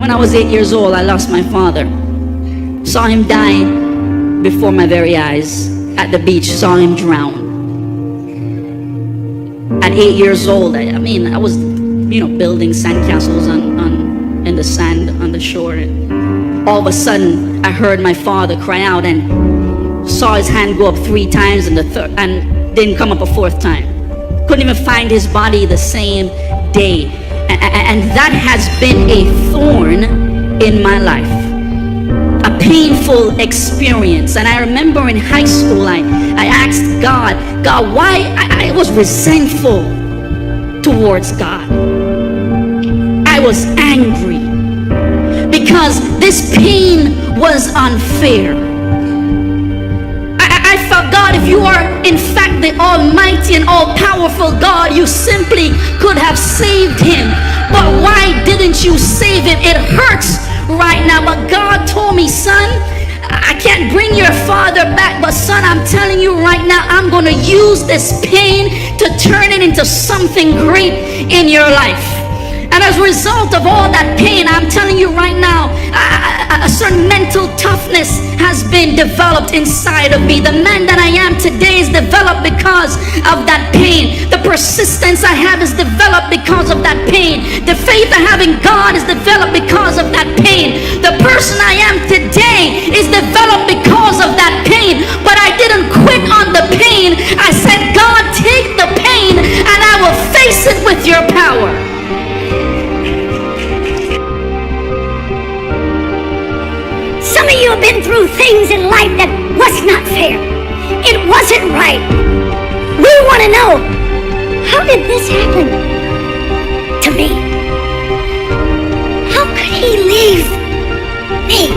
When I was 8 years old, I lost my father. Saw him die before my very eyes at the beach, saw him drown. At 8 years old, I was, building sandcastles in the sand on the shore. And all of a sudden, I heard my father cry out and saw his hand go up 3 times and didn't come up a 4th time. Couldn't even find his body the same day. And that has been a thorn in my life, a painful experience. And I remember in high school, I asked God, why I was resentful towards God. I was angry because this pain was unfair. I felt, God, if you are in fact the almighty and all-powerful God, you simply could have saved him. But why didn't you save him? It hurts right now. But God told me, son, I can't bring your father back, but son, I'm telling you right now, I'm going to use this pain to turn it into something great in your life. And as a result of all that pain, I'm telling you right now, a certain mental toughness has been developed inside of me. The man that I am today is developed because of that pain. The persistence I have is developed because of that pain. The faith I have in God is developed because of that pain. The person I am today is developed because of that pain. But I didn't quit on the pain. I said, God, take the pain and I will face it with your power. Some of you have been through things in life that was not fair. It wasn't right. We want to know, how did this happen to me? How could he leave me?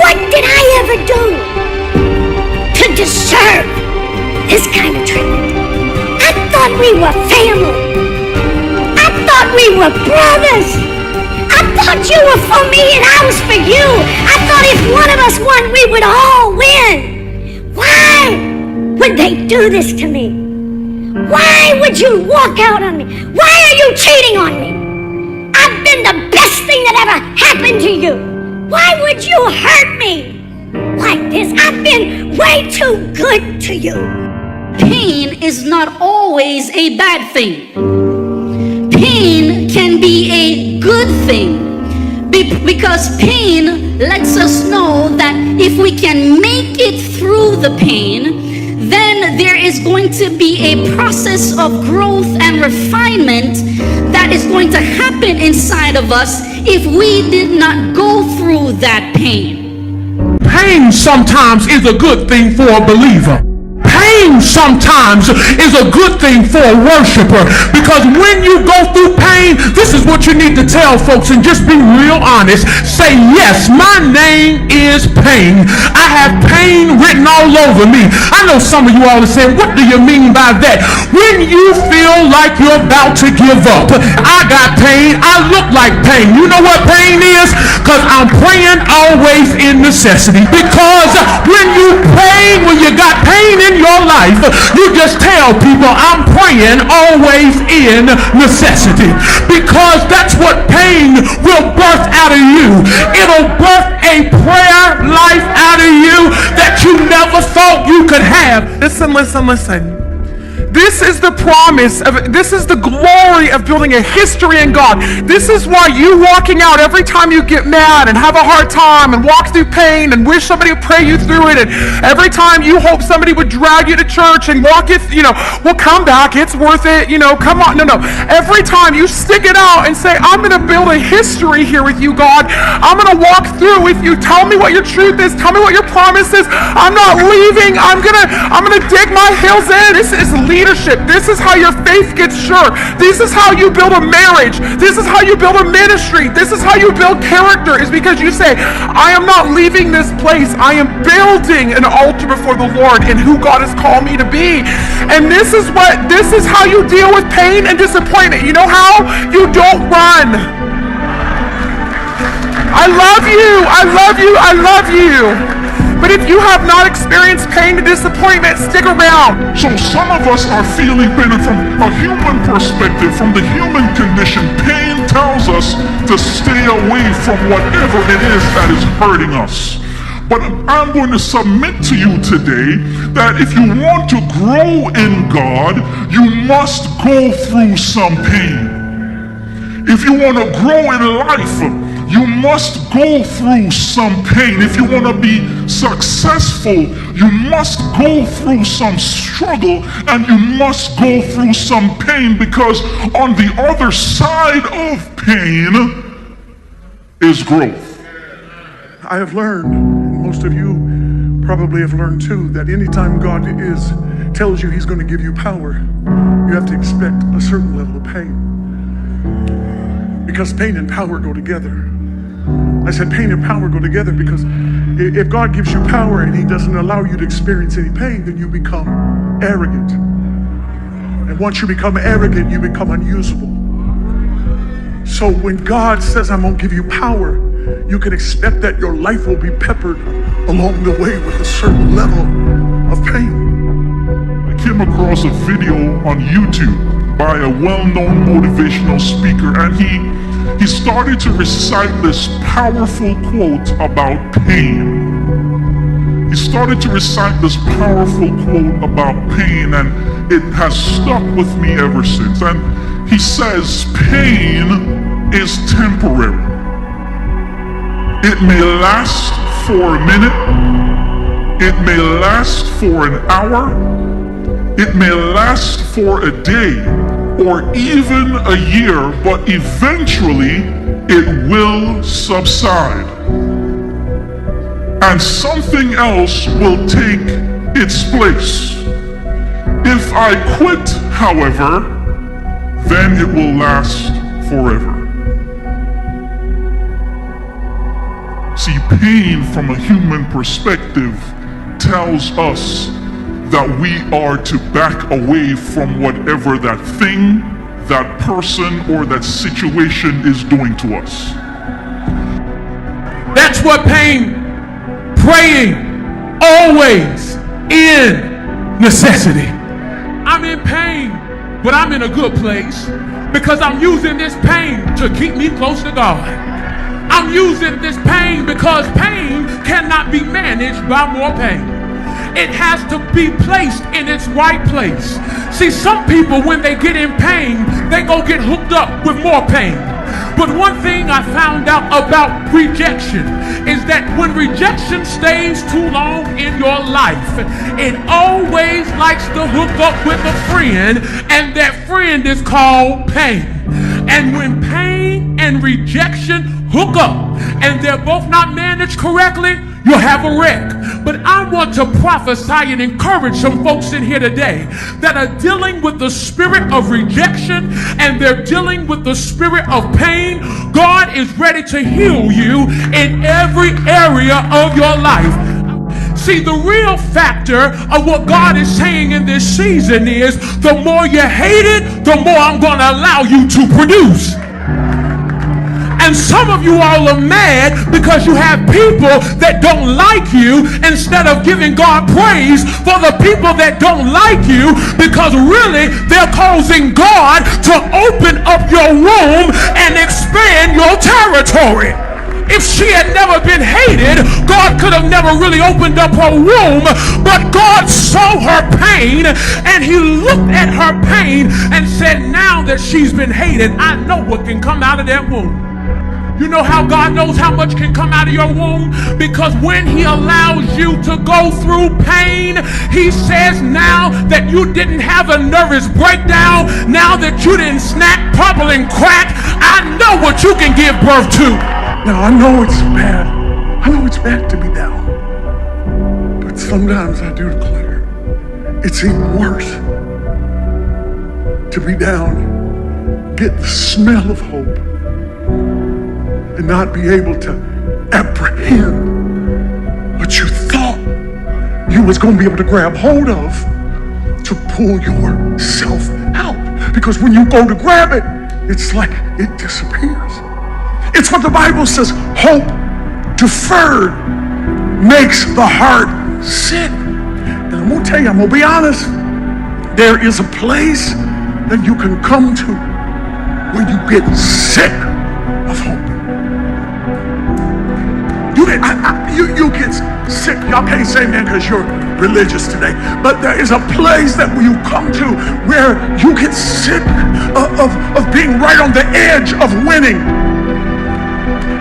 What did I ever do to deserve this kind of treatment? I thought we were family. I thought we were brothers. I thought you were for me and I was for you. I thought if one of us won, we would all win. Why would they do this to me? Why would you walk out on me? Why are you cheating on me? I've been the best thing that ever happened to you. Why would you hurt me like this? I've been way too good to you. Pain is not always a bad thing. Pain can be a good thing because pain lets us know that if we can make it through the pain, then there is going to be a process of growth and refinement that is going to happen inside of us if we did not go through that pain. Pain sometimes is a good thing for a believer. Pain sometimes is a good thing for a worshiper, because when you go through pain, this is what you need to tell folks and just be real honest. Say, yes, my name is pain. I have pain written all over me. I know some of you all are saying, what do you mean by that? When you feel like you're about to give up, I got pain. I look like pain. You know what pain is? Because I'm praying always in necessity. Because when you pray, when you got pain in your life, you just tell people, I'm praying always in necessity, because that's what pain will birth out of you. It'll birth a prayer life out of you that you never thought you could have. Listen. This is the promise of, this is the glory of building a history in God. This is why you walking out every time you get mad and have a hard time and walk through pain and wish somebody would pray you through it, and every time you hope somebody would drag you to church and walk it, well, come back, it's worth it, come on. No. Every time you stick it out and say, I'm going to build a history here with you, God. I'm going to walk through with you. Tell me what your truth is. Tell me what your promise is. I'm not leaving. I'm going to dig my heels in. This is leadership. This is how your faith gets sure. This is how you build a marriage. This is how you build a ministry. This is how you build character, is because you say, I am not leaving this place. I am building an altar before the Lord in who God has called me to be. And this is how you deal with pain and disappointment. You know how? You don't run. I love you. But if you have not experienced pain pain and disappointment, stick around. So some of us are feeling pain, and from a human perspective, from the human condition, pain tells us to stay away from whatever it is that is hurting us. But I'm going to submit to you today that if you want to grow in God, you must go through some pain. If you want to grow in life, you must go through some pain. If you want to be successful, you must go through some struggle, and you must go through some pain, because on the other side of pain is growth. I have learned, and most of you probably have learned too, that anytime God tells you he's going to give you power, you have to expect a certain level of pain. Because pain and power go together. I said pain and power go together because if God gives you power and he doesn't allow you to experience any pain, then you become arrogant. And once you become arrogant, you become unusable. So when God says, I'm going to give you power, you can expect that your life will be peppered along the way with a certain level of pain. I came across a video on YouTube by a well-known motivational speaker, and he started to recite this powerful quote about pain. He started to recite this powerful quote about pain, and it has stuck with me ever since. And he says, pain is temporary. It may last for a minute, it may last for an hour, it may last for a day, or even a year, but eventually it will subside. And something else will take its place. If I quit, however, then it will last forever. See, pain from a human perspective tells us that we are to back away from whatever that thing, that person, or that situation is doing to us. That's what pain, praying, always in necessity. I'm in pain, but I'm in a good place because I'm using this pain to keep me close to God. I'm using this pain because pain cannot be managed by more pain. It has to be placed in its right place. See, some people, when they get in pain, they go get hooked up with more pain. But one thing I found out about rejection is that when rejection stays too long in your life, it always likes to hook up with a friend, and that friend is called pain. And when pain and rejection hook up and they're both not managed correctly, you'll have a wreck. But I want to prophesy and encourage some folks in here today that are dealing with the spirit of rejection and they're dealing with the spirit of pain. God is ready to heal you in every area of your life. See, the real factor of what God is saying in this season is the more you hate it, the more I'm going to allow you to produce. And some of you all are mad because you have people that don't like you instead of giving God praise for the people that don't like you, because really they're causing God to open up your womb and expand your territory. If she had never been hated, God could have never really opened up her womb, but God saw her pain and he looked at her pain and said, now that she's been hated, I know what can come out of that womb. You know how God knows how much can come out of your womb? Because when he allows you to go through pain, he says, now that you didn't have a nervous breakdown, now that you didn't snap, purple, and crack, I know what you can give birth to. Now, I know it's bad. I know it's bad to be down. But sometimes I do declare it's even worse to be down, get the smell of hope, and not be able to apprehend what you thought you was going to be able to grab hold of to pull yourself out. Because when you go to grab it, it's like it disappears. It's what the Bible says, hope deferred makes the heart sick. I'm going to tell you, I'm going to be honest. There is a place that you can come to when you get sick of hope. You get sick. Y'all can't say amen because you're religious today. But there is a place that you come to where you get sick of being right on the edge of winning,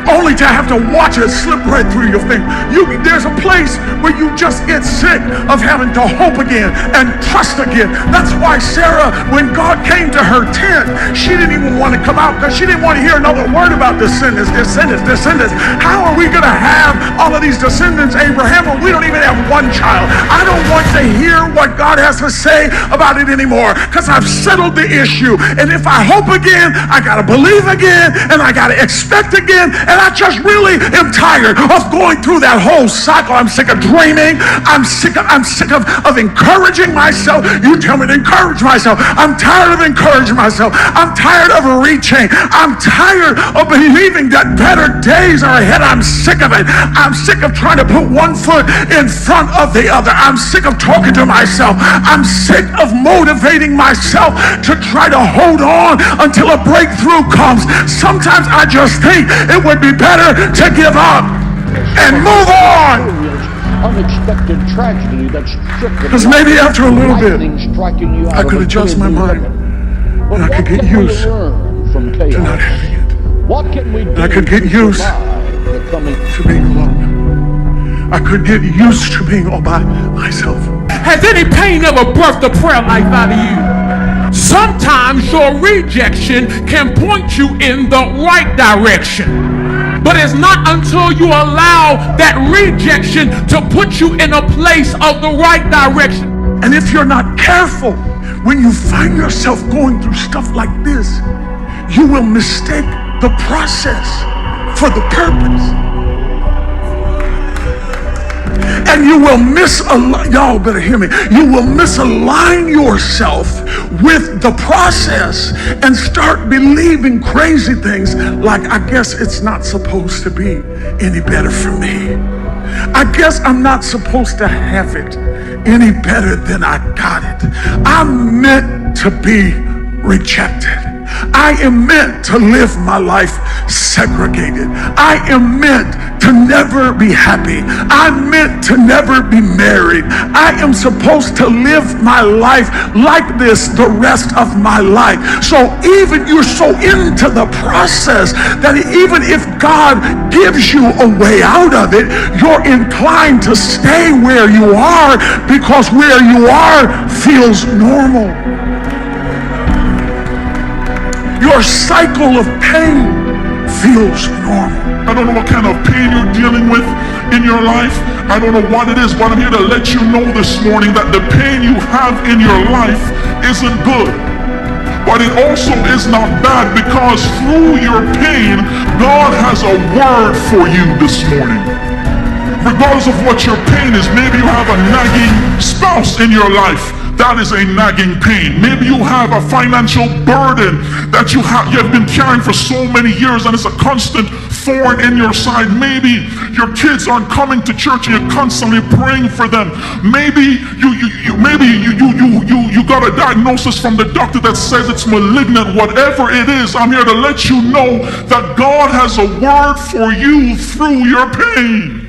only to have to watch it slip right through your fingers. There's a place where you just get sick of having to hope again and trust again. That's why Sarah, when God came to her tent, she didn't even want to come out because she didn't want to hear another word about descendants. How are we going to have all of these descendants, Abraham, when we don't even have one child? I don't want to hear what God has to say about it anymore because I've settled the issue. And if I hope again, I got to believe again, and I got to expect again. And I just really am tired of going through that whole cycle. I'm sick of dreaming. I'm sick of encouraging myself. You tell me to encourage myself. I'm tired of encouraging myself. I'm tired of reaching. I'm tired of believing that better days are ahead. I'm sick of it. I'm sick of trying to put one foot in front of the other. I'm sick of talking to myself. I'm sick of motivating myself to try to hold on until a breakthrough comes. Sometimes I just think it would be better to give up and move on. Unexpected tragedy that's stricken. Because maybe after a little bit, I could I adjust my mind and I could get used to not having it. What can we do? I could get used to being alone. I could get used to being all by myself. Has any pain ever birthed a prayer life out of you? Sometimes your rejection can point you in the right direction. But it's not until you allow that rejection to put you in a place of the right direction. And if you're not careful, when you find yourself going through stuff like this, you will mistake the process for the purpose. And you will misalign, y'all better hear me, you will misalign yourself with the process and start believing crazy things like, I guess it's not supposed to be any better for me. I guess I'm not supposed to have it any better than I got it. I'm meant to be rejected. I am meant to live my life segregated. I am meant to never be happy. I'm meant to never be married. I am supposed to live my life like this the rest of my life. So even you're so into the process that even if God gives you a way out of it, you're inclined to stay where you are because where you are feels normal. Your cycle of pain feels normal. I don't know what kind of pain you're dealing with in your life. I don't know what it is, but I'm here to let you know this morning that the pain you have in your life isn't good. But it also is not bad because through your pain, God has a word for you this morning. Regardless of what your pain is, maybe you have a nagging spouse in your life. That is a nagging pain. Maybe you have a financial burden that you have been carrying for so many years and it's a constant thorn in your side. Maybe your kids aren't coming to church and you're constantly praying for them. Maybe you got a diagnosis from the doctor that says it's malignant. Whatever it is, I'm here to let you know that God has a word for you through your pain.